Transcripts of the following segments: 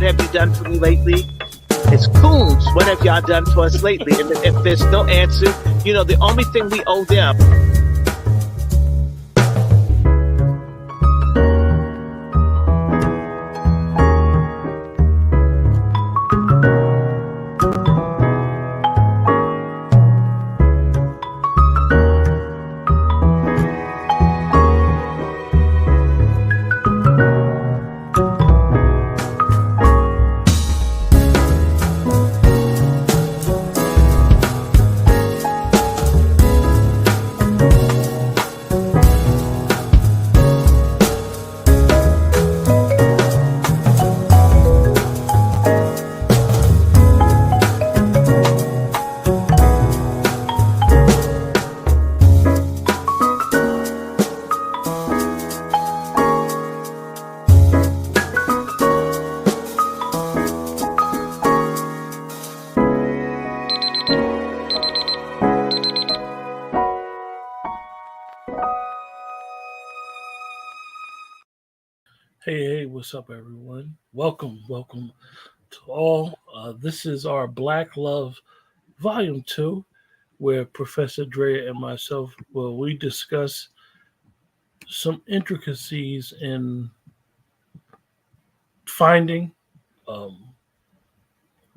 have you done for me lately? It's Coons. What have y'all done for us lately? And if there's no answer, the only thing we owe them. Hey, what's up, everyone? Welcome to all. This is our Black Love Volume 2, where Professor Drea and myself, we discuss some intricacies in finding,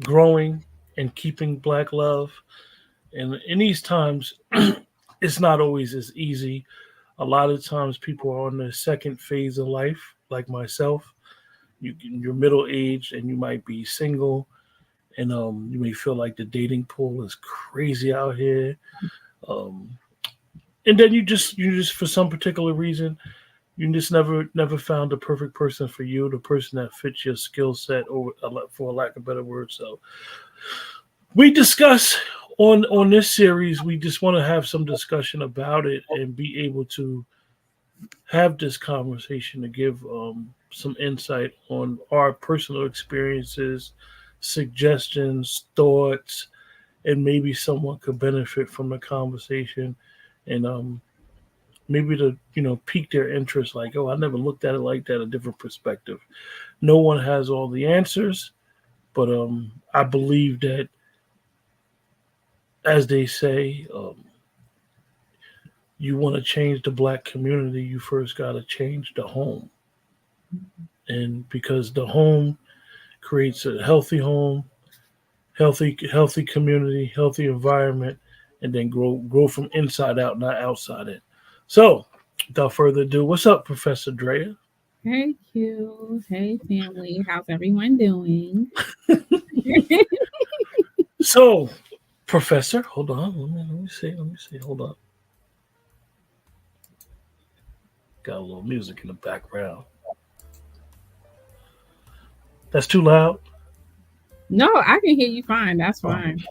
growing, and keeping Black love. And in these times, it's not always as easy. A lot of times people are on the second phase of life, like myself. You're middle aged and you might be single, and you may feel like the dating pool is crazy out here. And then you just for some particular reason, you just never found the perfect person for you, the person that fits your skill set, or for lack of better words. So we discuss on this series, we just want to have some discussion about it and be able to have this conversation to give some insight on our personal experiences, suggestions, thoughts, and maybe someone could benefit from the conversation, and maybe to pique their interest. Like, oh, I never looked at it like that, a different perspective. No one has all the answers, but I believe that, as they say, you want to change the Black community, you first got to change the home. And because the home creates a healthy home, healthy community, healthy environment, and then grow from inside out, not outside in. So, without further ado, what's up, Professor Drea? Hey, Q. Hey, family. How's everyone doing? So, Professor, hold on. Let me see. Hold on. Got a little music in the background. That's too loud? No, I can hear you fine. That's fine.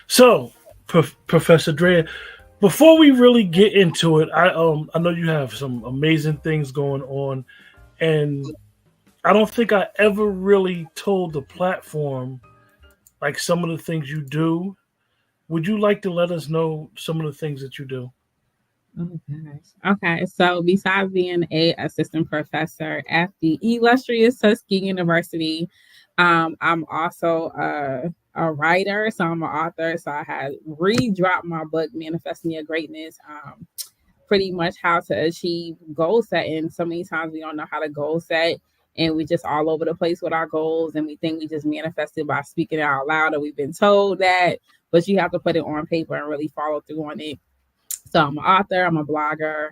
So, Professor Drea, before we really get into it, I know you have some amazing things going on, and I don't think I ever really told the platform like some of the things you do. Would you like to let us know some of the things that you do? Oh gosh. Okay. So besides being a assistant professor at the illustrious Tuskegee University, I'm also a writer. So I'm an author. So I had re-dropped my book, Manifesting Your Greatness. Pretty much how to achieve goal setting. So many times we don't know how to goal set, and we just all over the place with our goals, and we think we just manifested by speaking it out loud, or we've been told that, but you have to put it on paper and really follow through on it. So I'm an author, I'm a blogger.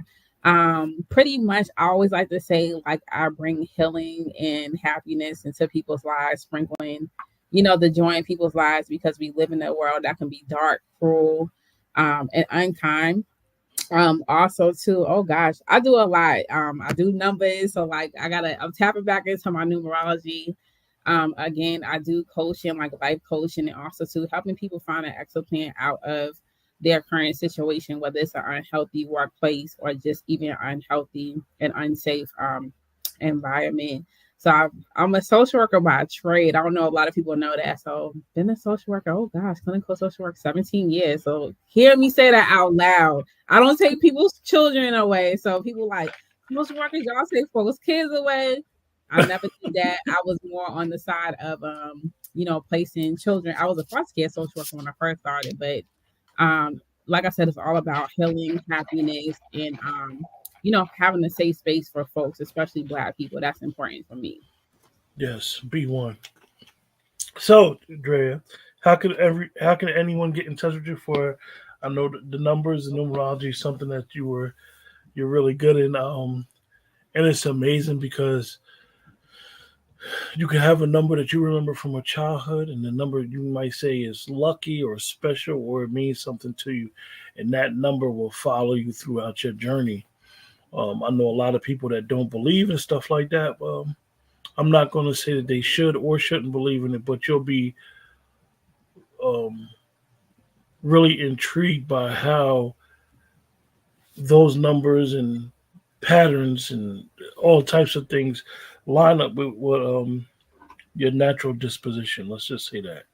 Pretty much I always like to say, like, I bring healing and happiness into people's lives, sprinkling, the joy in people's lives, because we live in a world that can be dark, cruel, and unkind. Also too, oh gosh, I do a lot. I do numbers, so like I'm tapping back into my numerology. Again, I do coaching, like life coaching, and also too helping people find an exit plan out of their current situation, whether it's an unhealthy workplace or just even an unhealthy and unsafe environment. So I'm a social worker by trade. I don't know, a lot of people know that. So been a social worker, oh gosh, clinical social work, 17 years. So hear me say that out loud. I don't take people's children away. So people like, social workers, y'all take folks' kids away. I never did that. I was more on the side of placing children. I was a foster care social worker when I first started, but like I said, it's all about healing, happiness, and having a safe space for folks, especially Black people. That's important for me. Yes, B1. So, Drea, how can anyone get in touch with you for? I know the numbers and numerology is something that you're really good in. And it's amazing because you can have a number that you remember from a childhood, and the number you might say is lucky or special, or it means something to you, and that number will follow you throughout your journey. I know a lot of people that don't believe in stuff like that. I'm not going to say that they should or shouldn't believe in it, but you'll be um, really intrigued by how those numbers and patterns and all types of things line up with what your natural disposition. Let's just say that.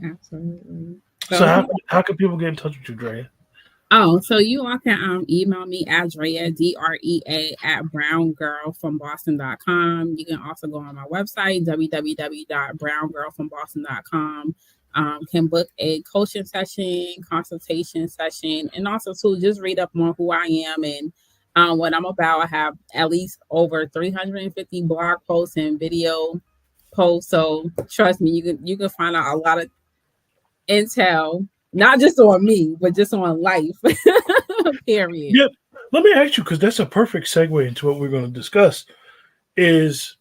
Absolutely. So So how can people get in touch with you, Drea? so you all can email me at Drea, DREA at browngirlfromboston.com. You can also go on my website, www.browngirlfromboston.com. Can book a coaching session, consultation session, and also to just read up on who I am and what I'm about. I have at least over 350 blog posts and video posts. So trust me, you can find out a lot of intel, not just on me, but just on life. Period. Yeah. Let me ask you, because that's a perfect segue into what we're going to discuss. Is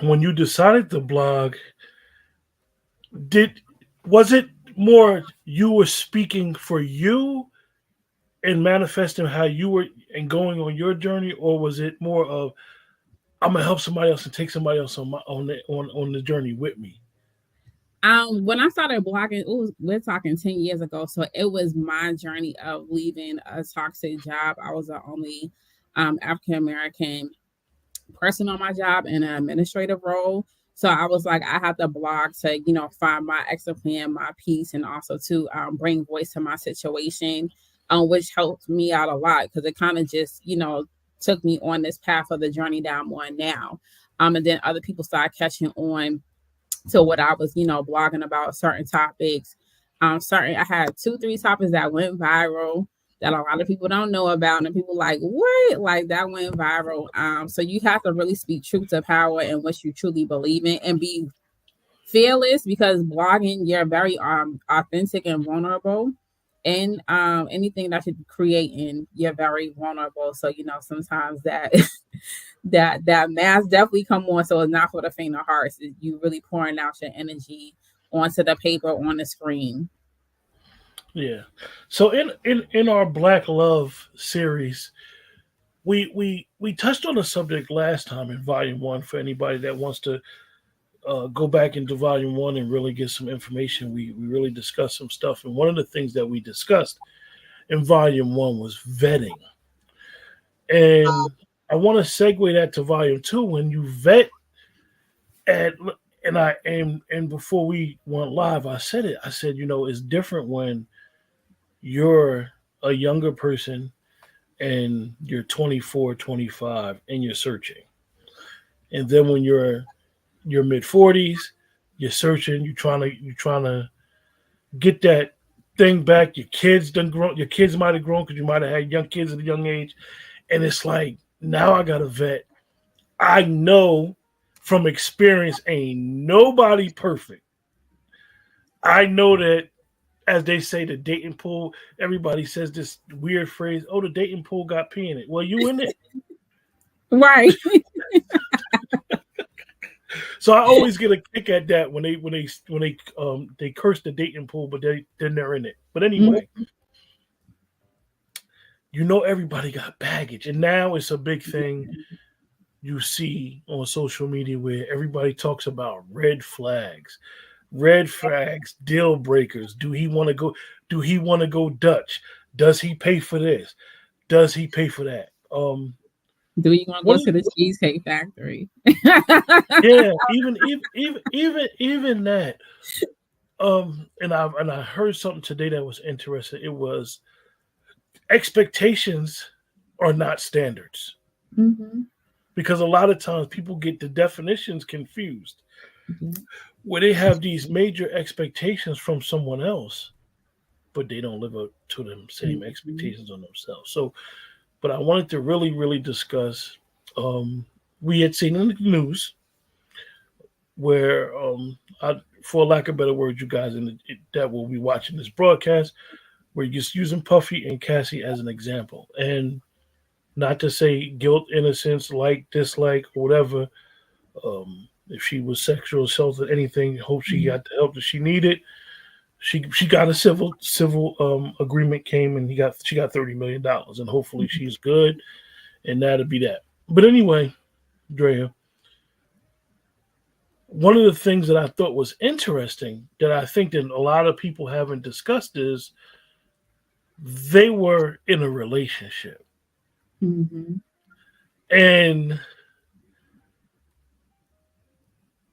when you decided to blog, did was it more you were speaking for you and manifesting how you were and going on your journey, or was it more of I'm gonna help somebody else and take somebody else on the journey with me? When I started blogging, we're talking 10 years ago. So it was my journey of leaving a toxic job. I was the only African American person on my job in an administrative role. So I was like, I have to blog to, find my exit plan, my peace, and also to bring voice to my situation, which helped me out a lot because it kind of just, took me on this path of the journey that I'm on now. And then other people started catching on to what I was, blogging about certain topics. I had 2-3 topics that went viral that a lot of people don't know about, and people like, what? Like that went viral. So you have to really speak truth to power and what you truly believe in, and be fearless because blogging, you're very authentic and vulnerable. And anything that you're creating, you're very vulnerable. So sometimes that that mask definitely come on. So it's not for the faint of heart. You really pouring out your energy onto the paper, on the screen. Yeah. So in our Black Love series, we touched on the subject last time in Volume 1. For anybody that wants to go back into Volume 1 and really get some information, we really discussed some stuff. And one of the things that we discussed in Volume 1 was vetting. And I want to segue that to Volume 2. When you vet, and before we went live, I said it. I said, it's different when you're a younger person and you're 24, 25, and you're searching. And then when you're mid 40s, you're searching, you're trying to get that thing back. Your kids done grown, your kids might have grown because you might have had young kids at a young age. And it's like, now I got to vet. I know from experience, ain't nobody perfect. I know that, as they say, the dating pool, everybody says this weird phrase, oh, the dating pool got pee in it. Well, you in it. Right. So I always get a kick at that when they curse the dating pool, but then they're in it. But anyway, everybody got baggage, and now it's a big thing you see on social media where everybody talks about red flags, deal breakers. Do he want to go? Do he want to go Dutch? Does he pay for this? Does he pay for that? Do you want to go to the Cheesecake Factory? Yeah, even that. And I heard something today that was interesting. It was expectations are not standards. Mm-hmm. because a lot of times people get the definitions confused, Mhm. where they have these major expectations from someone else, but they don't live up to them same Mhm. expectations on themselves. So, but I wanted to really, really discuss. We had seen in the news where, for lack of better words, you guys that will be watching this broadcast, we're just using Puffy and Cassie as an example, and not to say guilt, innocence, like, dislike, whatever. If she was sexual assaulted, anything, hope she Mhm. got the help that she needed. She got a civil agreement came, and she got $30 million, and hopefully she's good, and that'll be that. But anyway, Drea, one of the things that I thought was interesting that I think that a lot of people haven't discussed is they were in a relationship. Mhm. And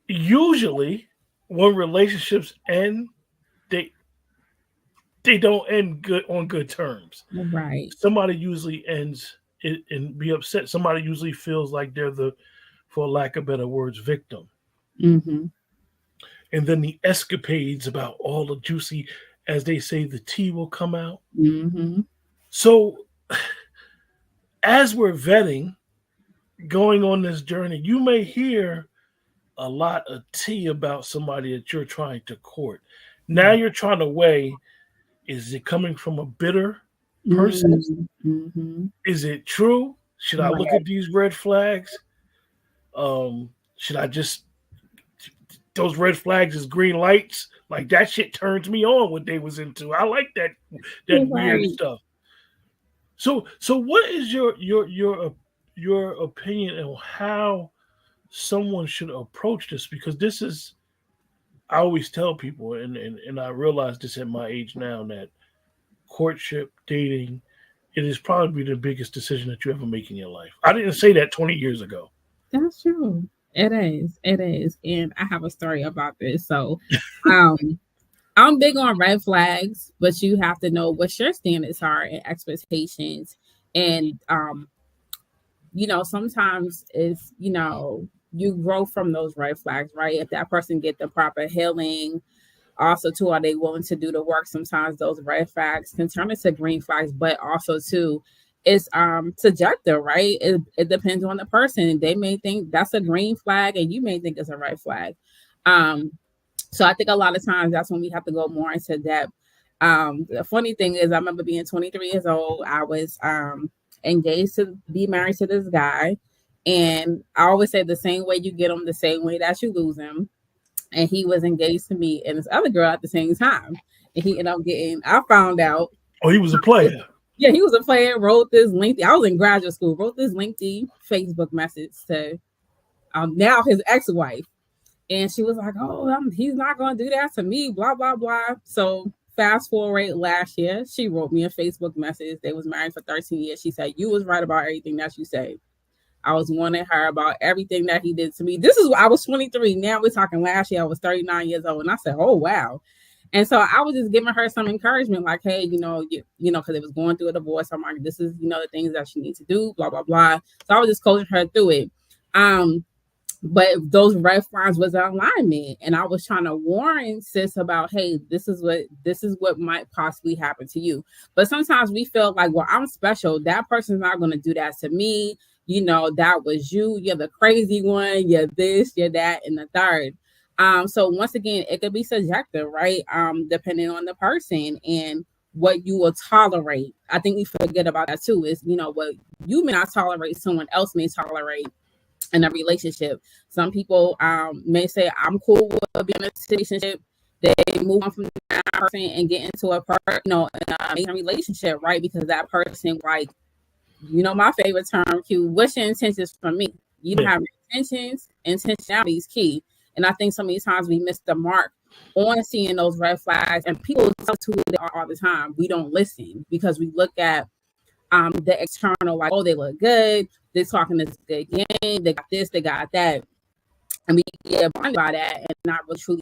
usually when relationships end, they they don't end good on good terms. Right. Somebody usually ends it and be upset. Somebody usually feels like they're the, for lack of better words, victim. Mhm. And then the escapades about all the juicy, as they say, the tea will come out. Mhm. So as we're vetting, going on this journey, you may hear a lot of tea about somebody that you're trying to court. Now Right. you're trying to weigh, is it coming from a bitter person? Mhm. Mhm. Is it true? Should I look Right. at these red flags? Should I just, those red flags is green lights? Like that shit turns me on what they was into. I like that weird Right. stuff. So what is your opinion on how someone should approach this? Because this is, I always tell people, and I realize this at my age now, that courtship, dating, it is probably the biggest decision that you ever make in your life. I didn't say that 20 years ago. That's true. It is. It is. And I have a story about this. So, um, I'm big on red flags, but you have to know what your standards are and expectations. And sometimes it's, you grow from those red flags, right? If that person get the proper healing, also too, are they willing to do the work? Sometimes those red flags can turn into green flags, but also too, it's subjective, right? It depends on the person. They may think that's a green flag and you may think it's a red flag. Um, so I think a lot of times that's when we have to go more into depth. The funny thing is I remember being 23 years old. I was engaged to be married to this guy. And I always say the same way you get him, the same way that you lose him. And he was engaged to me and this other girl at the same time. And he ended up I found out. Oh, he was a player. Yeah, he was a player, wrote this lengthy, I was in graduate school, wrote this lengthy Facebook message to now his ex-wife. And she was like, oh, he's not going to do that to me, blah, blah, blah. So fast forward last year, she wrote me a Facebook message. They was married for 13 years. She said, you was right about everything that you said. I was warning her about everything that he did to me. This is I was 23. Now we're talking last year. I was 39 years old. And I said, oh, wow. And so I was just giving her some encouragement, like, hey, because it was going through a divorce. I'm like, this is, the things that she needs to do, blah, blah, blah. So I was just coaching her through it. But those red flags was alignment. And I was trying to warn sis about, hey, this is what might possibly happen to you. But sometimes we feel like, well, I'm special. That person's not going to do that to me. That was you. You're the crazy one. You're this, you're that, and the third. So once again, it could be subjective, right? Depending on the person and what you will tolerate. I think we forget about that too, is what you may not tolerate, someone else may tolerate in a relationship. Some people may say, I'm cool with being in a relationship. They move on from that person and get into a relationship, right? Because that person, like, my favorite term, Q, what's your intentions for me? You don't Yeah. have intentions. Intentionality is key. And I think so many times we miss the mark on seeing those red flags, and people tell who they are all the time. We don't listen because we look at the external, like, oh, they look good, they're talking this good game, they got this, they got that. And we get blinded by that and not really truly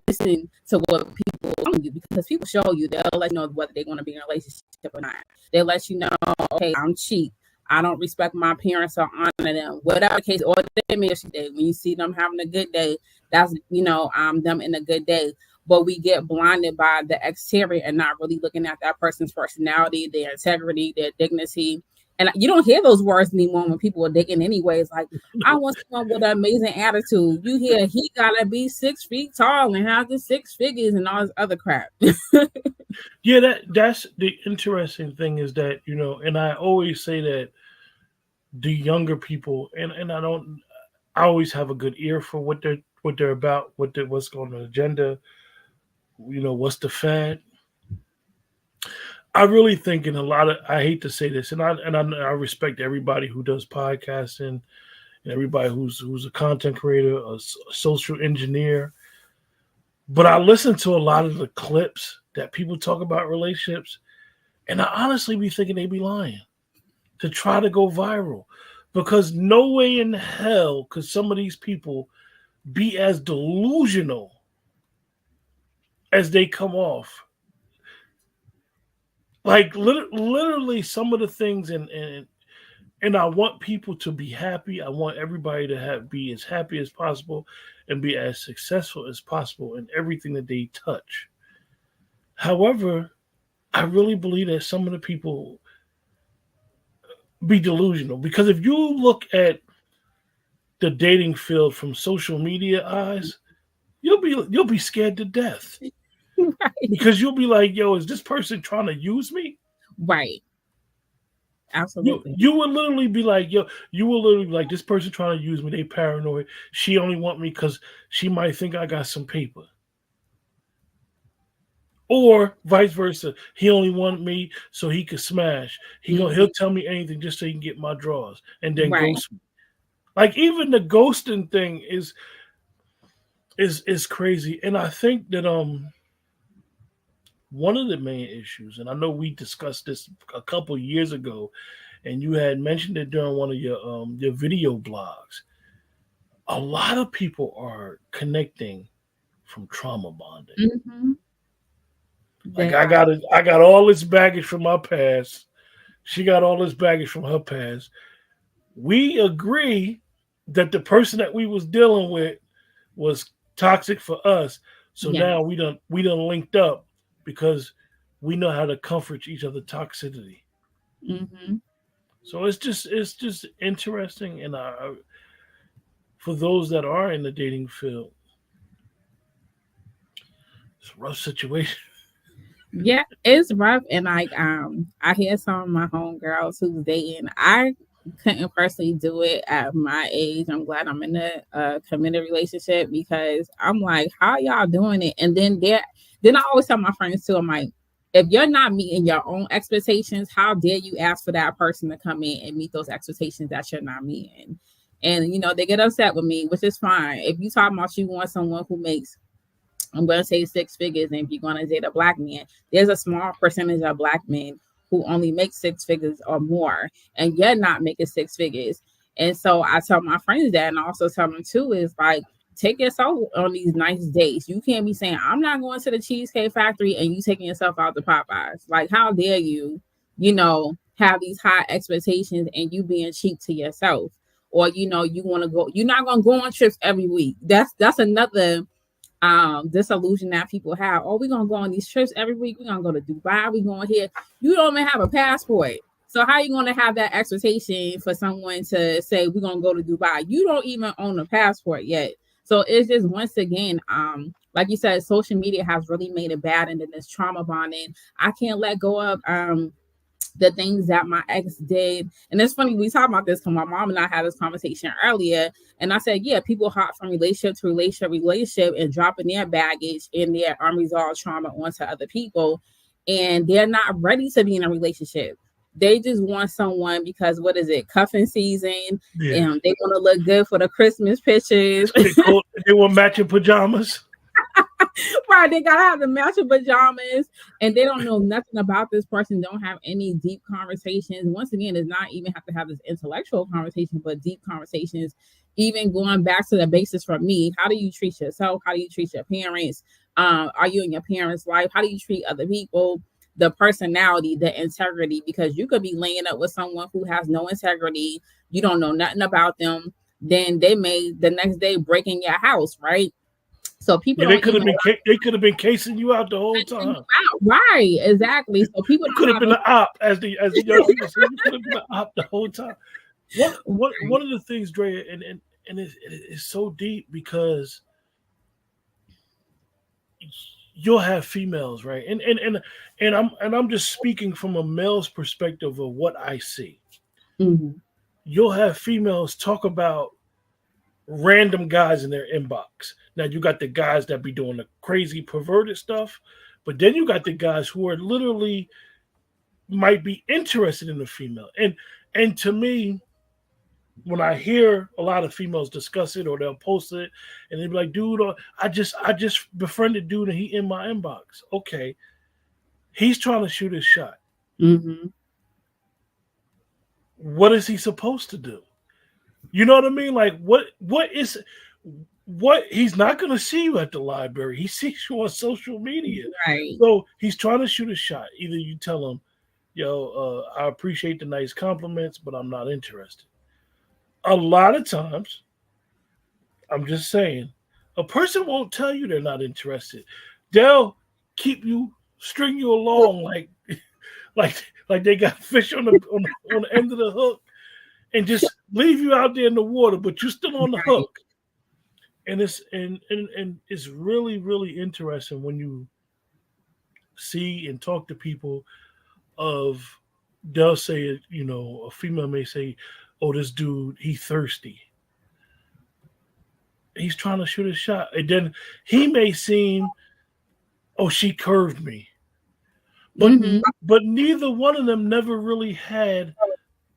listen to what people tell you, because people show you, they'll let you know whether they want to be in a relationship or not. They'll let you know, okay, I'm cheap. I don't respect my parents or honor them, whatever the case, or they may day. When you see them having a good day, that's them in a good day. But we get blinded by the exterior and not really looking at that person's personality, their integrity, their dignity. And you don't hear those words anymore when people are dating anyways. Like, I want someone with an amazing attitude. You hear he gotta be 6 feet tall and have the 6 figures and all this other crap. Yeah, that's the interesting thing is that, and I always say that the younger people, and I always have a good ear for what they're about, what's going on the agenda, what's the fad. I really think I hate to say this, and I respect everybody who does podcasting and everybody who's a content creator, a social engineer. But I listen to a lot of the clips that people talk about relationships, and I honestly be thinking they be lying to try to go viral, because no way in hell could some of these people be as delusional as they come off. Like literally some of the things, and I want people to be happy. I want everybody to be as happy as possible and be as successful as possible in everything that they touch. However, I really believe that some of the people be delusional, because if you look at the dating field from social media eyes, you'll be scared to death. Right. Because you'll be like, yo, is this person trying to use me? Right. Absolutely. You will literally be like, this person trying to use me. They paranoid. She only want me because she might think I got some paper. Or vice versa. He only want me so he could smash. He'll tell me anything just so he can get my drawers and then ghost me. Like, even the ghosting thing is crazy. And I think that one of the main issues, and I know we discussed this a couple years ago, and you had mentioned it during one of your video blogs. A lot of people are connecting from trauma bonding. Mm-hmm. Like, I got all this baggage from my past. She got all this baggage from her past. We agree that the person that we was dealing with was toxic for us. So now we done linked up because we know how to comfort each other toxicity. Mm-hmm. So it's just interesting, and for those that are in the dating field, it's a rough situation. Yeah, it's rough, and like I hear some of my homegirls who's dating. I couldn't personally do it at my age. I'm glad I'm in a committed relationship, because I'm like, how y'all doing it? And then I always tell my friends too, I'm like, if you're not meeting your own expectations, how dare you ask for that person to come in and meet those expectations that you're not meeting? And they get upset with me, which is fine. If you talk about you want someone who makes, I'm going to say 6 figures, and if you're going to date a black man, there's a small percentage of black men who only make 6 figures or more, and you're not making 6 figures. And so I tell my friends that, and I also tell them too, is like, take yourself on these nice dates. You can't be saying, I'm not going to the Cheesecake Factory, and you taking yourself out to Popeyes. Like, how dare you, have these high expectations and you being cheap to yourself? Or, you want to go, you're not going to go on trips every week. That's another disillusion that people have. Oh, we're gonna go on these trips every week. We're gonna go to Dubai. We're going here. You don't even have a passport. So how are you gonna have that expectation for someone to say we're gonna go to Dubai? You don't even own a passport yet. So it's just, once again, like you said, social media has really made it bad, and then this trauma bonding. I can't let go of the things that my ex did. And it's funny, we talk about this because my mom and I had this conversation earlier. And I said, yeah, people hop from relationship to relationship and dropping their baggage and their unresolved trauma onto other people. And they're not ready to be in a relationship. They just want someone because, what is it, cuffing season? Yeah. And they want to look good for the Christmas pictures. They want matching pajamas. Right, they gotta have the matching pajamas, and they don't know nothing about this person, don't have any deep conversations. Once again, it's not even have to have this intellectual conversation, but deep conversations, even going back to the basis for me. How do you treat yourself? How do you treat your parents? Are you in your parents' life? How do you treat other people? the personality, the integrity, because you could be laying up with someone who has no integrity. You don't know nothing about them. Then they may the next day break in your house, right? So people Yeah, they don't could have even been they could have been casing you out the whole mention you time. out. Right, exactly. So people You don't could have have been a an op, as the young people say. You could have been an op the whole time. One of the things, Drea, and it's so deep because you'll have females, right? And I'm just speaking from a male's perspective of what I see. Mhm. You'll have females talk about random guys in their inbox. Now you got the guys that be doing the crazy perverted stuff, but then you got the guys who are literally might be interested in the female. And to me, when I hear a lot of females discuss it or they'll post it and they'll be like, dude, I just befriended dude and he in my inbox. Okay. He's trying to shoot his shot. Mhm. What is he supposed to do? You know what I mean? Like what he's not gonna see you at the library. He sees you on social media. Right. So he's trying to shoot a shot. Either you tell him, yo, I appreciate the nice compliments, but I'm not interested. A lot of times, I'm just saying, a person won't tell you they're not interested. They'll keep you, string you along like they got fish on the end of the hook, and just leave you out there in the water, but you're still on the Right. hook. And it's really, really interesting when you see and talk to people of they'll say, a female may say, oh, this dude, he thirsty. He's trying to shoot a shot. And then he may seem, oh, she curved me. But Mhm. but neither one of them never really had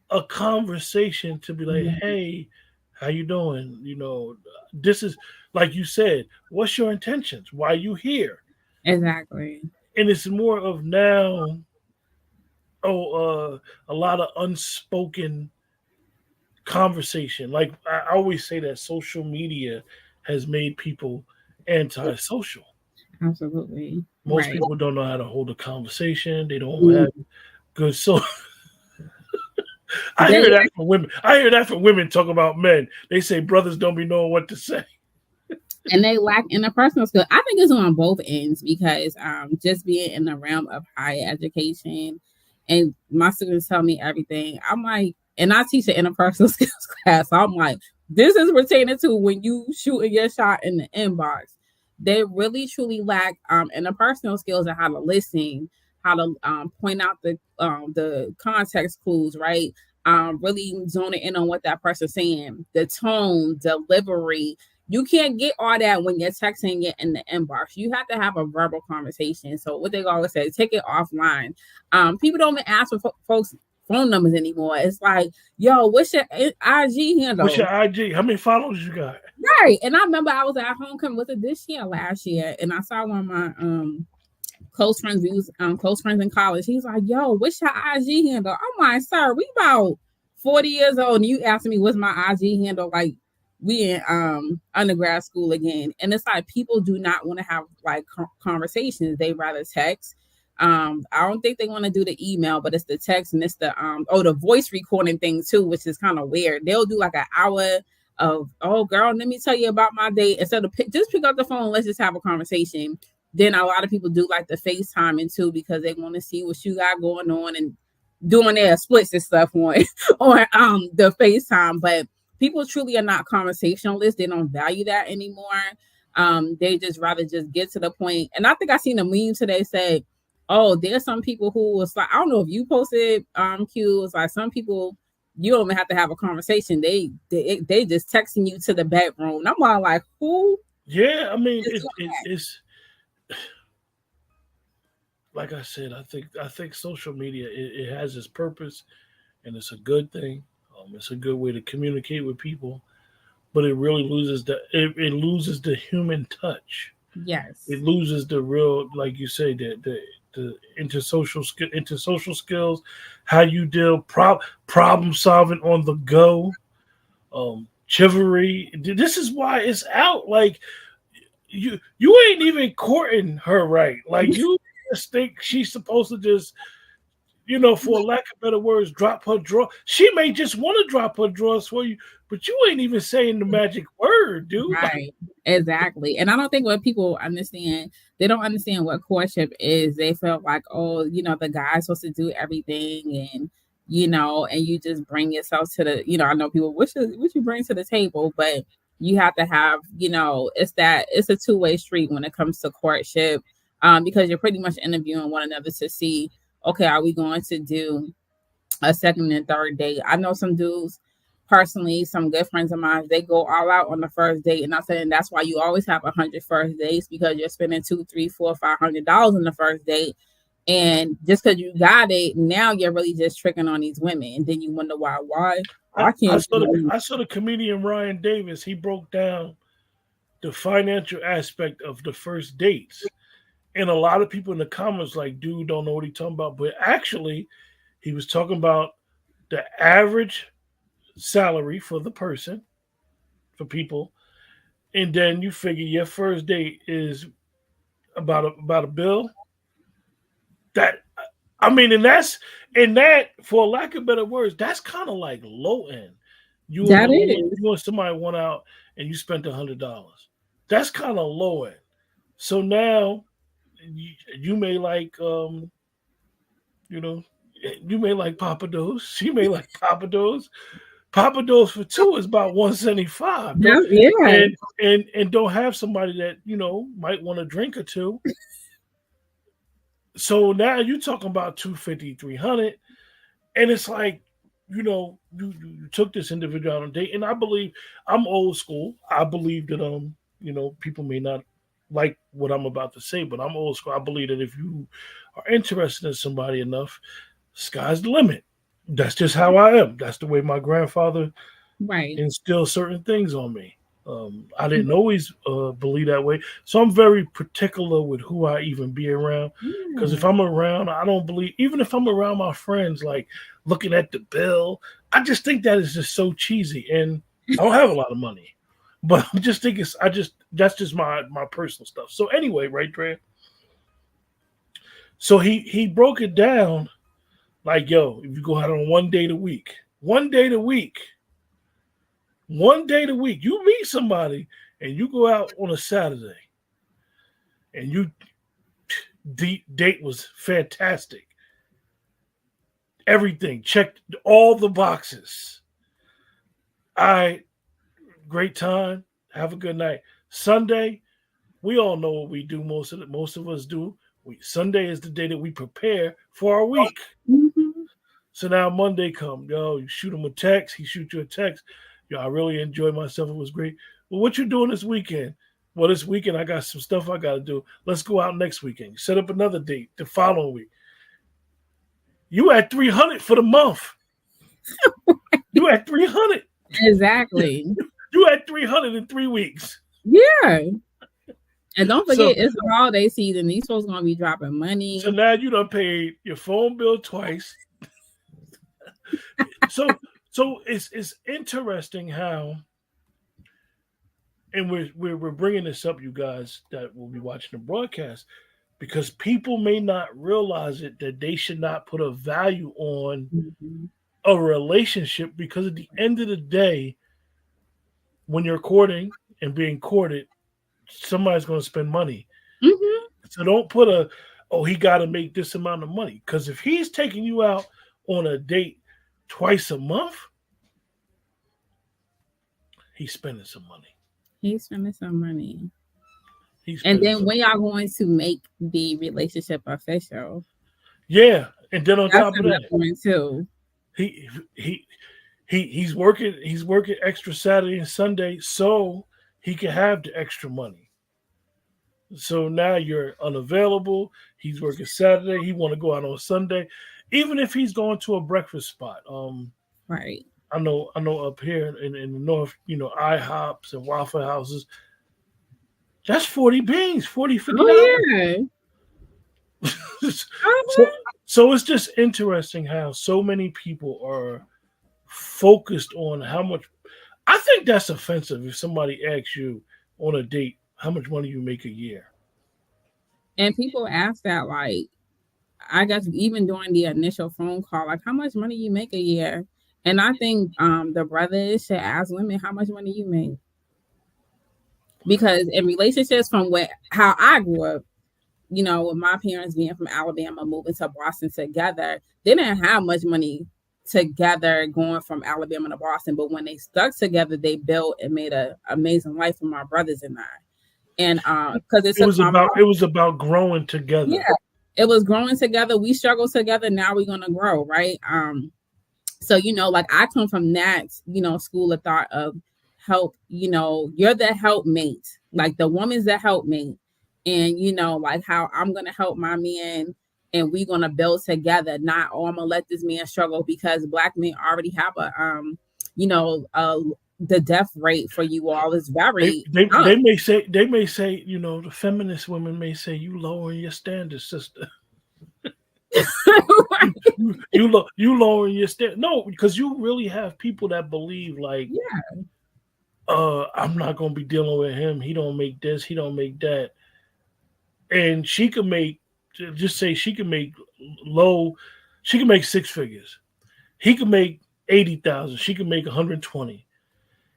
a conversation to be like, hey, how you doing? This is like you said, what's your intentions? Why are you here? Exactly. And it's more of now, a lot of unspoken conversation. Like I always say that social media has made people antisocial. Absolutely. Most Right. people don't know how to hold a conversation. They don't Mhm. have good so I They hear that from women. I hear that from women talk about men. They say brothers don't be knowing what to say. and they lack interpersonal skills. I think it's on both ends because just being in the realm of higher education and my students tell me everything. I'm like, and I teach an interpersonal skills class. So I'm like, this is pertaining to when you shooting your shot in the inbox. They really truly lack interpersonal skills and how to listen, how to point out the context clues, right? Really zoning in on what that person's saying, the tone, delivery. You can't get all that when you're texting it in the inbox. You have to have a verbal conversation. So what they always say, take it offline. People don't even ask for folks' phone numbers anymore. It's like, yo, what's your IG What's handle? your IG? How many followers you got? Right. And I remember I was at homecoming, was it this year, last year, and I saw one of my close friends, we was close friends in college. He's like, yo, what's your IG handle? I'm like, sir, we about 40 years old, and you asking me what's my IG handle, like we in undergrad school again. And it's like people do not want to have like conversations. They rather text. I don't think they want to do the email, but it's the text and it's the voice recording thing too, which is kind of weird. They'll do like an hour of, oh girl, let me tell you about my day, instead of just pick up the phone, let's just have a conversation. Then a lot of people do like the FaceTiming too because they want to see what you got going on and doing their splits and stuff on the FaceTime. But people truly are not conversationalists. They don't value that anymore. They just rather just get to the point. And I think I seen a meme today say, oh, there's some people who was like, I don't know if you posted Q, it's like some people you don't even have to have a conversation. They just texting you to the bedroom. And I'm all like, who? Yeah, I mean it's like I said, I think social media it has its purpose and it's a good thing. It's a good way to communicate with people, but it really loses it loses the human touch. Yes. It loses the real, like you say, the intersocial skills, how you deal problem solving on the go, chivalry. This is why it's out. Like you ain't even courting her right. Like just think she's supposed to just, for lack of better words, drop her draw. She may just want to drop her drawers for you, but you ain't even saying the magic word, dude. Right. Exactly. And I don't think what people understand, they don't understand what courtship is. They feel like, oh, the guy's supposed to do everything and and you just bring yourself to the, I know people, what you bring to the table, but you have to have, it's a two-way street when it comes to courtship, because you're pretty much interviewing one another to see, okay, are we going to do a second and third date? I know some dudes, personally, some good friends of mine, they go all out on the first date, and I'm saying that's why you always have 100 first dates, because you're spending $200, $300, $400, $500 on the first date, and just because you got it, now you're really just tricking on these women, and then you wonder why I can't. I saw the comedian Ryan Davis. He broke down the financial aspect of the first dates, and a lot of people in the comments like, dude, don't know what he's talking about, but actually, he was talking about the average salary for the person, for people, and then you figure your first date is about a bill. That, I mean, and that, for lack of better words, that's kind of like low end. You and somebody went out and you spent $100. That's kind of low end. So now you may like you may like Papa Do's. She may like Papa Do's. Papa Do's for two is about $175. Yeah. And don't have somebody that might want a drink or two. So now you're talking about $250, $300, and it's like, you took this individual on a date, and I believe, I'm old school. I believe that people may not like what I'm about to say, but I'm old school. I believe that if you are interested in somebody enough, sky's the limit. That's just how I am. That's the way my grandfather instilled certain things on me. I didn't always believe that way. So I'm very particular with who I even be around. Because if I'm around, I don't believe, even if I'm around my friends, like looking at the bill, I just think that is just so cheesy. And I don't have a lot of money. But I just think that's just my personal stuff. So anyway, right, Dre? So he broke it down like, yo, if you go out on one date a week, you meet somebody and you go out on a Saturday and you date was fantastic. Everything checked all the boxes. Great time. Have a good night. Sunday, we all know what we do. Most of us do. Sunday is the day that we prepare for our week. Mm-hmm. So now Monday come, yo, you shoot him a text. He shoot you a text. Yo, I really enjoyed myself. It was great. Well, what you doing this weekend? Well, this weekend I got some stuff I got to do. Let's go out next weekend. Set up another date the following week. You at 300 for the month. You at 300. Exactly. You at 300 in 3 weeks. Yeah. And don't forget, it's the holiday season. These folks gonna be dropping money. So now you done paid your phone bill twice. So it's interesting how, and we're bringing this up, you guys that will be watching the broadcast, because people may not realize it, that they should not put a value on a relationship, because at the end of the day, when you're courting and being courted, somebody's going to spend money. Mm-hmm. So don't put he got to make this amount of money, because if he's taking you out on a date twice a month, he's spending some money. And then when y'all going to make the relationship official? Yeah, and then on top of that, too. He's working extra Saturday and Sunday so he can have the extra money. So now you're unavailable. He's working Saturday. He want to go out on Sunday, even if he's going to a breakfast spot. Right. I know up here in the north, IHOPs and Waffle Houses, that's 40 beans, $40, $50. Oh, yeah. So it's just interesting how so many people are focused on how much. I think that's offensive if somebody asks you on a date how much money you make a year. And people ask that, like, I guess even during the initial phone call, like, how much money you make a year? And I think the brothers should ask women how much money you make. Because in relationships from how I grew up, you know, with my parents being from Alabama, moving to Boston together, they didn't have much money together going from Alabama to Boston. But when they stuck together, they built and made an amazing life for my brothers and I. And because it took my mom, it was about growing together. yeah, it was growing together. We struggled together. Now we're gonna grow, right? So, you know, like I come from that, you know, school of thought of help, you know, you're the helpmate, like the woman's the helpmate. And, you know, like how I'm going to help my man and we're going to build together, not, oh, I'm going to let this man struggle because Black men already have you know, the death rate for you all is very they may say, you know, the feminist women may say you lowering your standards, sister. you lowering your standard. No, because you really have people that believe like, yeah, I'm not gonna be dealing with him. He don't make this, he don't make that. And she can make, just say she can make she can make 6 figures. He can make 80,000. She can make 120.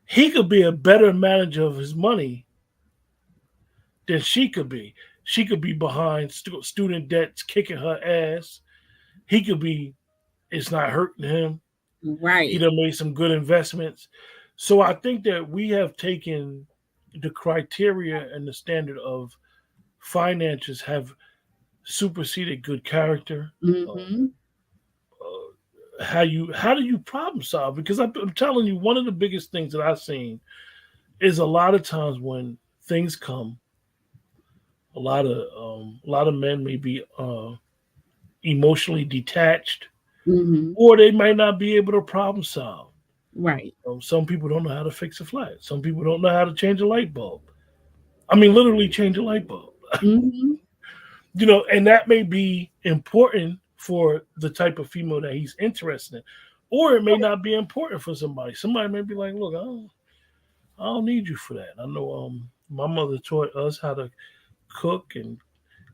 He could be a better manager of his money than she could be. She could be behind student debts, kicking her ass. He could be, it's not hurting him. right. He done made some good investments. So I think that we have taken the criteria and the standard of finances have superseded good character. Mm-hmm. How do you problem solve? Because I'm telling you, one of the biggest things that I've seen is a lot of times when things come, a lot of men may be emotionally detached, Mm-hmm. or they might not be able to problem solve. Right. Some people don't know how to fix a flat. Some people don't know how to change a light bulb. I mean, literally change a light bulb. Mm-hmm. You know, and that may be important for the type of female that he's interested in, or it may not be important for somebody. Somebody may be like, "Look, I don't need you for that. I know my mother taught us how to cook and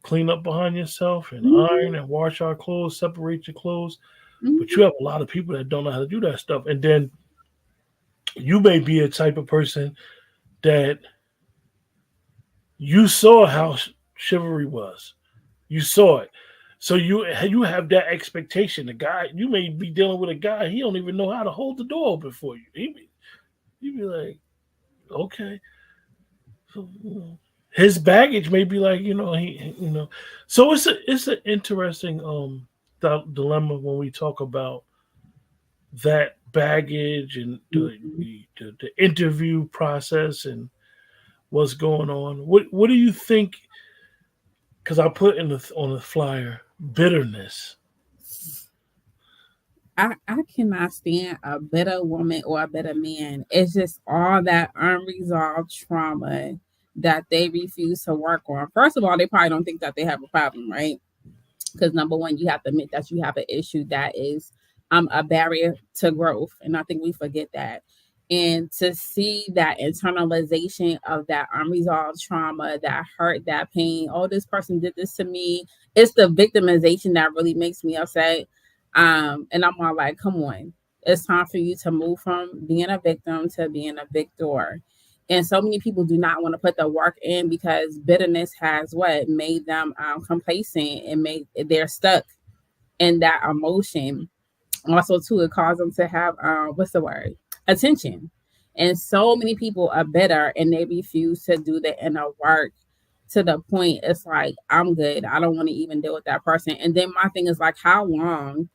clean up behind yourself and Mm-hmm. iron and wash our clothes, separate your clothes." But Mm-hmm. you have a lot of people that don't know how to do that stuff, and then you may be a type of person that you saw how chivalry was. You saw it. So you have that expectation. The guy, you may be dealing with a guy, he don't even know how to hold the door open for you. He'd be like, okay. So, his baggage may be like, So it's an interesting dilemma when we talk about that baggage and Mm-hmm. the interview process and what's going on. What do you think? Because I put on the flyer bitterness. I cannot stand a bitter woman or a bitter man. It's just all that unresolved trauma that they refuse to work on. First of all, they probably don't think that they have a problem, right? Because number one, you have to admit that you have an issue that is a barrier to growth. And I think we forget that. And to see that internalization of that unresolved trauma, that hurt, that pain, oh, this person did this to me. It's the victimization that really makes me upset. And I'm all like, come on, it's time for you to move from being a victim to being a victor. And so many people do not want to put the work in because bitterness has what made them complacent and they're stuck in that emotion. Also, too, it caused them to have what's the word? Attention. And so many people are bitter and they refuse to do the inner work to the point it's like, I'm good. I don't want to even deal with that person. And then my thing is like, how long,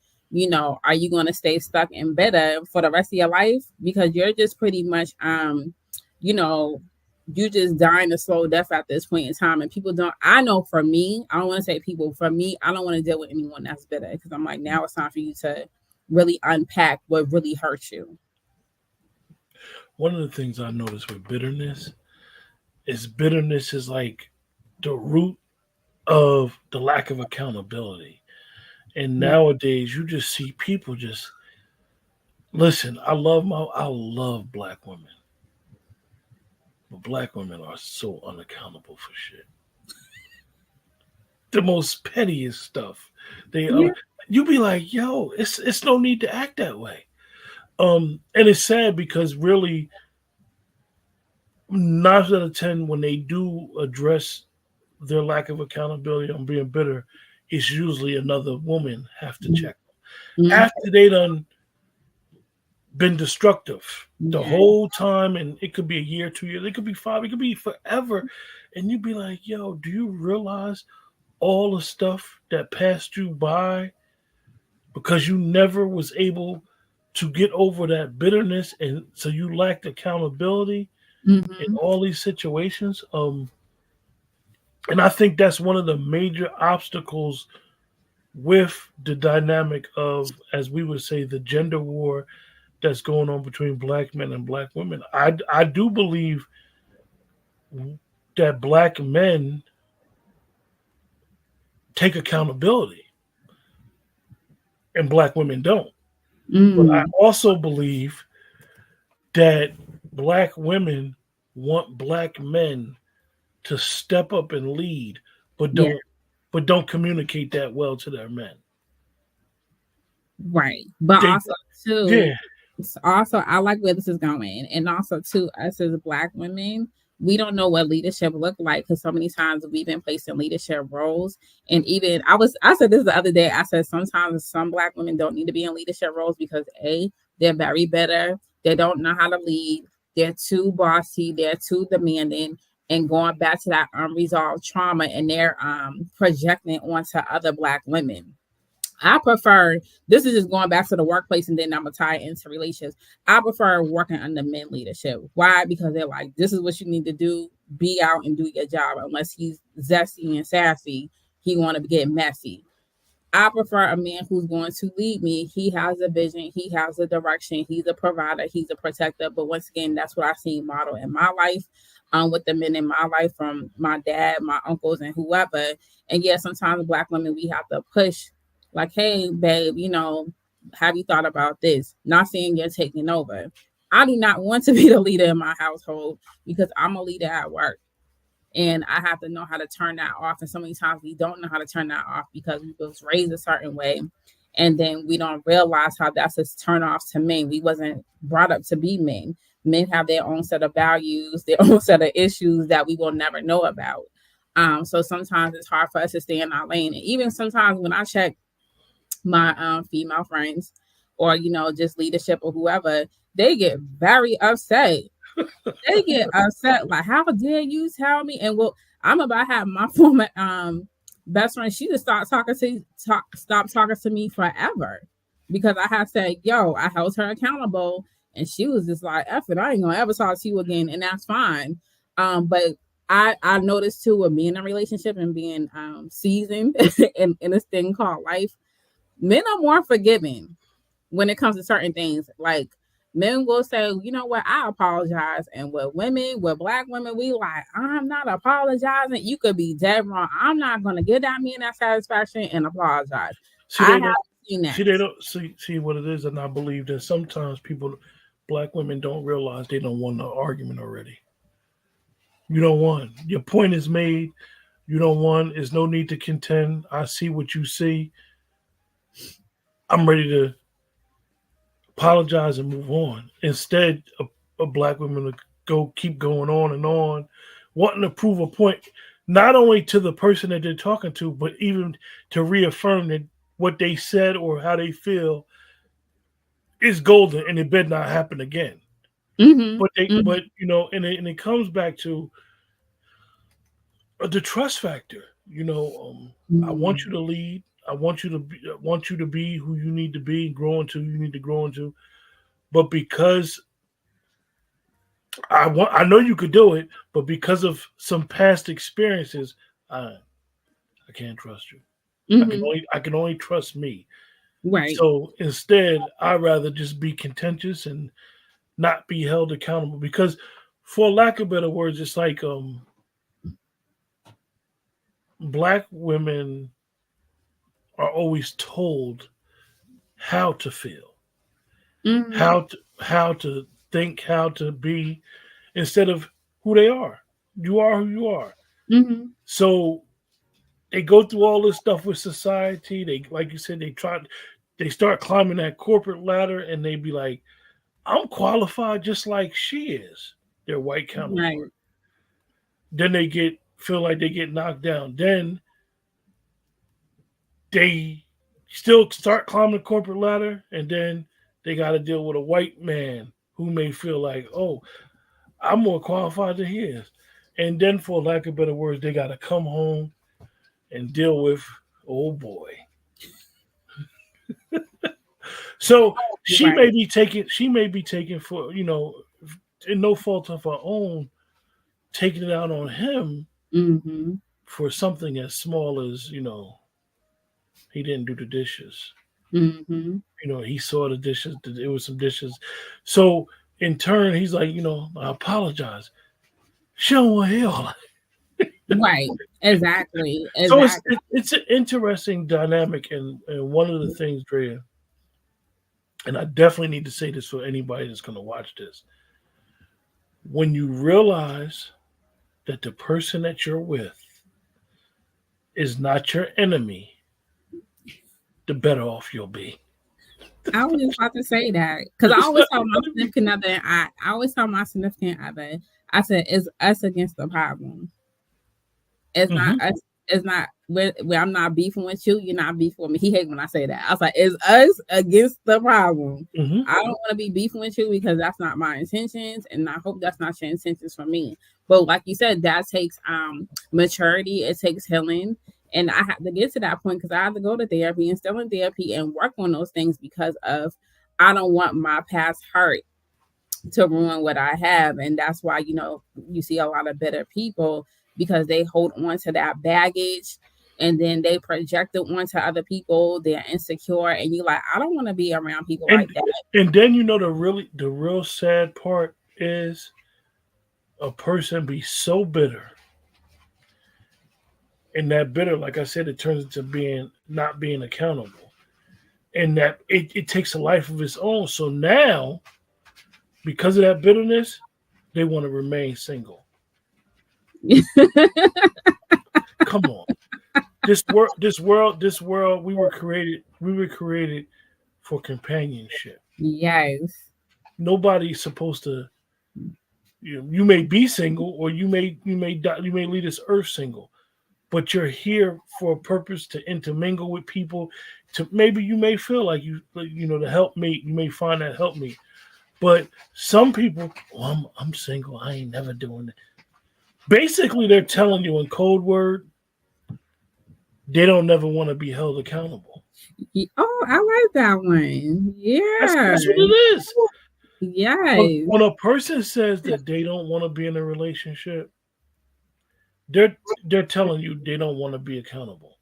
are you going to stay stuck in bitter for the rest of your life? Because you're just pretty much you know, you just dying a slow death at this point in time. And people don't, I know for me, I don't want to say people, for me, I don't want to deal with anyone that's bitter because I'm like, now it's time for you to really unpack what really hurts you. One of the things I noticed with bitterness is like the root of the lack of accountability. And nowadays you just see people just listen, I love black women. But black women are so unaccountable for shit. the most pettiest stuff. They Yeah. you be like, yo, it's no need to act that way. And it's sad because really 9 out of 10 when they do address their lack of accountability on being bitter, it's usually another woman have to check them. Mhm. After they done been destructive the Yeah. whole time, and it could be a year, 2 years, it could be 5, it could be forever, and you'd be like, yo, do you realize all the stuff that passed you by because you never was able to get over that bitterness, and so you lacked accountability in Hmm. all these situations. And I think that's one of the major obstacles with the dynamic of, as we would say, the gender war that's going on between black men and black women. I do believe that black men take accountability and black women don't. But I Mm. also believe that black women want black men to step up and lead, but Yeah. don't communicate that well to their men. Right. But They also too, yeah. also I like where this is going. And also too, us as black women, we don't know what leadership look like because so many times we've been placed in leadership roles. And even I said this the other day, I said sometimes some black women don't need to be in leadership roles because they're very bitter, they don't know how to lead, they're too bossy, they're too demanding, and going back to that unresolved trauma and they're projecting onto other black women. I prefer, this is just going back to the workplace and then I'm gonna tie it into relations. I prefer working under men leadership. Why? Because they're like, this is what you need to do, be out and do your job. Unless he's zesty and sassy, he wanna get messy. I prefer a man who's going to lead me. He has a vision, he has a direction, he's a provider, he's a protector. But once again, that's what I've seen model in my life, with the men in my life from my dad, my uncles, and whoever. And yeah, sometimes black women we have to push, like, hey, babe, have you thought about this? Not saying you're taking over. I do not want to be the leader in my household because I'm a leader at work and I have to know how to turn that off. And so many times we don't know how to turn that off because we was raised a certain way, and then we don't realize how that's a turn off to men. We wasn't brought up to be men. Men have their own set of values, their own set of issues that we will never know about. So sometimes it's hard for us to stay in our lane. And even sometimes when I check my female friends or just leadership or whoever, they get very upset. They get upset, like, how dare you tell me? And well, I'm about to have my former best friend, she just stopped talking to me forever because I have said, yo, I held her accountable, and she was just like, F it, I ain't gonna ever talk to you again, and that's fine. But I noticed too with being in a relationship and being seasoned in this thing called life, men are more forgiving when it comes to certain things. Like, men will say, you know what, I apologize. And with black women, we like, I'm not apologizing. You could be dead wrong. I'm not going to give that man that satisfaction and apologize. See, I they have don't seen that. see they don't see what it is, and I believe that sometimes black women don't realize they don't want an argument already. You don't want. Your point is made. You don't want. There's no need to contend. I see what you see. I'm ready to apologize and move on. Instead, a black woman to keep going on and on, wanting to prove a point, not only to the person that they're talking to, but even to reaffirm that what they said or how they feel is golden and it better not happen again. Mm-hmm. But and it comes back to the trust factor. I want Mm-hmm. you to lead. I want you to be who you need to be and grow into who you need to grow into. But because I know you could do it, but because of some past experiences, I can't trust you. Mm-hmm. I can only trust me. Right. So instead, I'd rather just be contentious and not be held accountable. Because, for lack of better words, it's like black women are always told how to feel, Mm-hmm. how to think, how to be, instead of who they are. You are who you are. Mm-hmm. So they go through all this stuff with society. They, like you said, they start climbing that corporate ladder, and they be like, I'm qualified just like she is, their white counterpart. Right. Then they feel like they get knocked down. Then they still start climbing the corporate ladder, and then they got to deal with a white man who may feel like, oh, I'm more qualified than he is. And then, for lack of better words, they got to come home and deal with, oh boy. So she may be taking for, in no fault of her own, taking it out on him for something as small as, he didn't do the dishes. He saw the dishes. It was some dishes. So in turn, he's like, I apologize. She don't want to hear all that. Right. Exactly. So it's an interesting dynamic, and one of the things, Drea, and I definitely need to say this for anybody that's going to watch this. When you realize that the person that you're with is not your enemy, the better off you'll be. I was just about to say that, because I always tell my significant other, I always tell my significant other, I said, it's us against the problem. It's not us. It's not where I'm not beefing with you. You're not beefing with me. He hates when I say that. I was like, it's us against the problem. I don't want to be beefing with you because that's not my intentions, and I hope that's not your intentions for me. But like you said, that takes maturity. It takes healing. And I have to get to that point because I have to go to therapy and still in therapy and work on those things because of I don't want my past hurt to ruin what I have. And that's why, you see a lot of bitter people because they hold on to that baggage and then they project it onto other people. They're insecure. And you're like, I don't want to be around people like that. And then, the real sad part is a person be so bitter. And that bitter, like I said, it turns into not being accountable. And that it takes a life of its own. So now, because of that bitterness, they want to remain single. Come on. This world, we were created for companionship. Yes. Nobody's supposed to, you may be single or you may die, you may leave this earth single. But you're here for a purpose to intermingle with people. Maybe you may feel like the helpmate. You may find that helpmate. But some people, I'm single. I ain't never doing it. Basically, they're telling you in code word, they don't never want to be held accountable. Oh, I like that one. Yeah, that's what it is. Yes. When a person says that they don't want to be in a relationship, they're telling you they don't want to be accountable.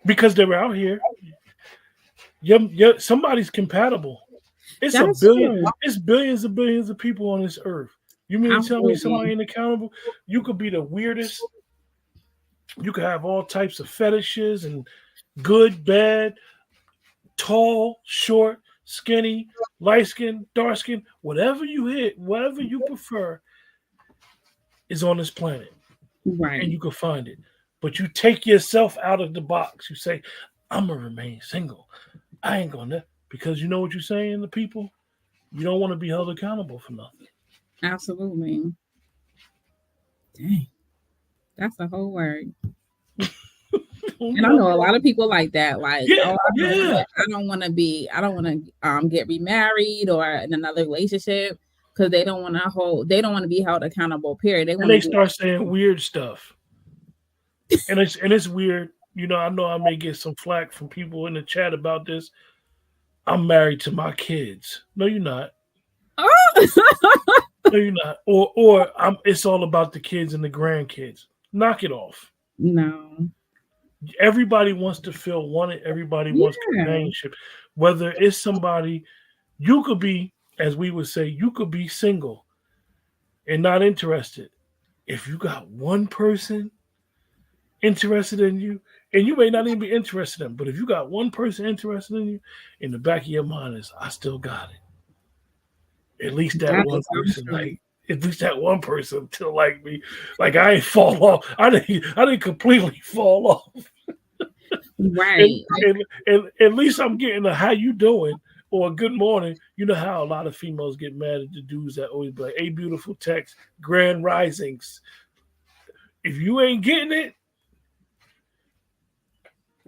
Because they're out here. Somebody's compatible. It's it's billions and billions of people on this earth. You mean to tell me somebody ain't accountable? You could be the weirdest. You could have all types of fetishes and good, bad, tall, short, skinny, light skin, dark skin, whatever you prefer is on this planet. Right. And you can find it. But you take yourself out of the box. You say, I'm going to remain single. I ain't going to. Because you know what you're saying to people? You don't want to be held accountable for nothing. Absolutely. Dang. That's the whole word. And I know a lot of people like that. Like, I don't want to get remarried or in another relationship because they don't want to be held accountable, period. They start saying weird stuff. And it's weird. I know I may get some flack from people in the chat about this. I'm married to my kids. No, you're not. Oh. No, you're not. Or it's all about the kids and the grandkids. Knock it off. No. Everybody wants to feel wanted. Everybody wants companionship. Whether it's somebody, you could be, as we would say, you could be single and not interested. If you got one person interested in you, and you may not even be interested in them, but if you got one person interested in you, in the back of your mind is, I still got it. At least that one person, like, at least that one person still like me. Like I ain't fall off. I didn't completely fall off. Right. And at least I'm getting a how you doing or a good morning. You know how a lot of females get mad at the dudes that always be like, hey, beautiful text, grand risings. If you ain't getting it,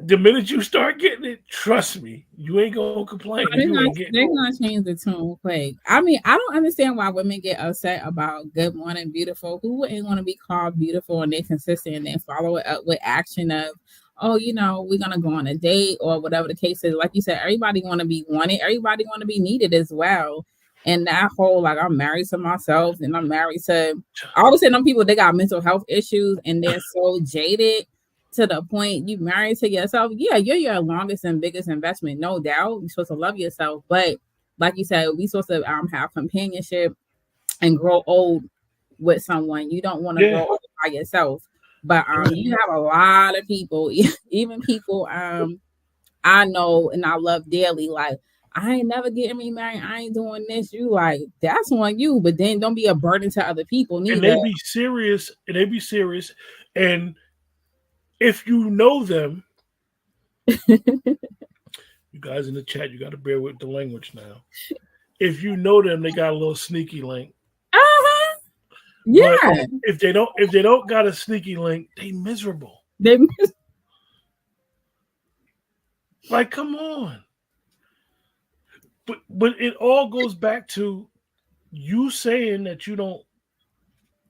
the minute you start getting it, trust me, you ain't gonna complain. They're gonna change the tune quick. I mean, I don't understand why women get upset about good morning, beautiful. Who wouldn't want to be called beautiful and they're consistent and then follow it up with action of, oh, you know, we're gonna go on a date or whatever the case is. Like you said, everybody want to be wanted, everybody want to be needed as well. And that whole like I'm married to myself and I'm married to I always say them people they got mental health issues and they're so jaded to the point you married to yourself. Yeah, you're your longest and biggest investment, no doubt. You're supposed to love yourself, but like you said, we're supposed to have companionship and grow old with someone. You don't want to grow old by yourself. But you have a lot of people, even people I know and I love dearly, like I ain't never getting me married. I ain't doing this. You like that's on you, but then don't be a burden to other people. Neither. And they be serious. And if you know them, you guys in the chat, you got to bear with the language now. If you know them, they got a little sneaky link. Yeah. But if they don't got a sneaky link, they miserable. Like, come on. But it all goes back to you saying that you don't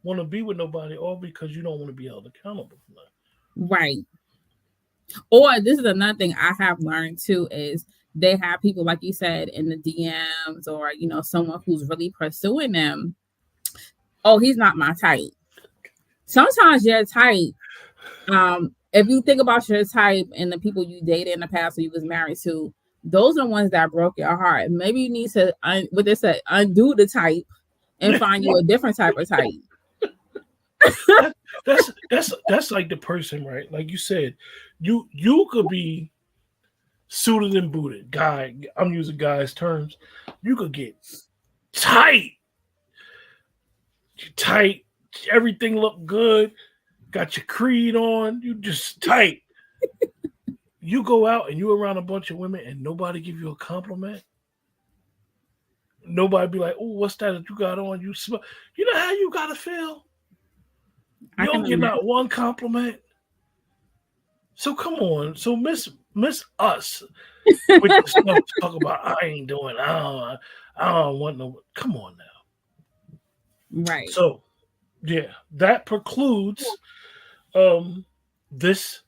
want to be with nobody, all because you don't want to be held accountable for that. Right. Or this is another thing I have learned too is they have people like you said in the DMs or you know someone who's really pursuing them. Oh, he's not my type. Sometimes your type, if you think about your type and the people you dated in the past or you was married to, those are the ones that broke your heart. Maybe you need to undo the type and find you a different type of type. That's like the person, right? Like you said, you could be suited and booted. Guy, I'm using guys' terms. You could get tight. You're tight. Everything look good. Got your creed on. You just tight. You go out and you around a bunch of women and nobody give you a compliment. Nobody be like, "Oh, what's that you got on? You smell." You know how you gotta feel. You don't get not one compliment. So come on. So miss us with the stuff talk about I ain't doing. I don't want no. Come on now. Right. So yeah, that precludes this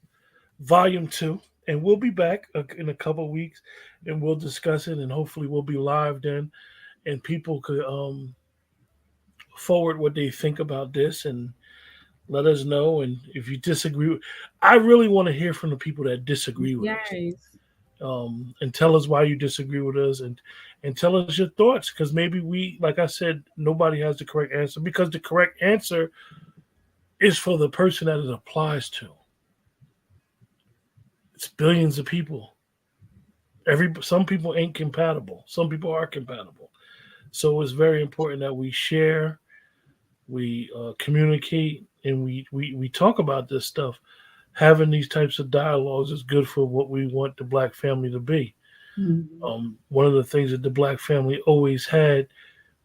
volume 2, and we'll be back in a couple of weeks, and we'll discuss it, and hopefully we'll be live then, and people could forward what they think about this and let us know. And if you disagree, I really want to hear from the people that disagree with us. And tell us why you disagree with us, and tell us your thoughts, because maybe we, like I said, nobody has the correct answer, because the correct answer is for the person that it applies to. It's billions of people. Some people ain't compatible. Some people are compatible. So it's very important that we share, we communicate, and we talk about this stuff. Having these types of dialogues is good for what we want the Black family to be. Mm-hmm. One of the things that the Black family always had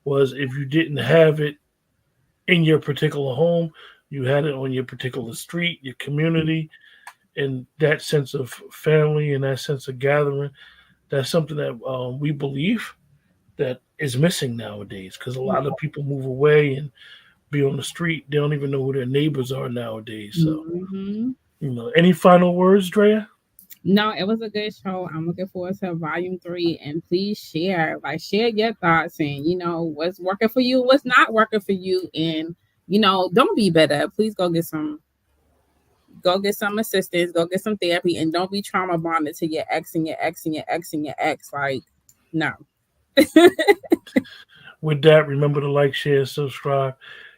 was if you didn't have it in your particular home, you had it on your particular street, your community, and that sense of family and that sense of gathering. That's something that we believe that is missing nowadays, because a lot of people move away and be on the street. They don't even know who their neighbors are nowadays. So, any final words, Drea? No, it was a good show. I'm looking forward to volume 3, and please share your thoughts and, what's working for you, what's not working for you. And, don't be bitter. Please go get some assistance, go get some therapy, and don't be trauma bonded to your ex and your ex and your ex and your ex. Like, no. With that, remember to like, share, subscribe,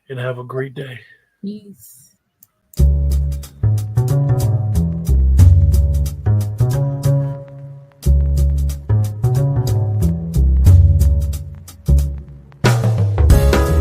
and have a great day. Peace.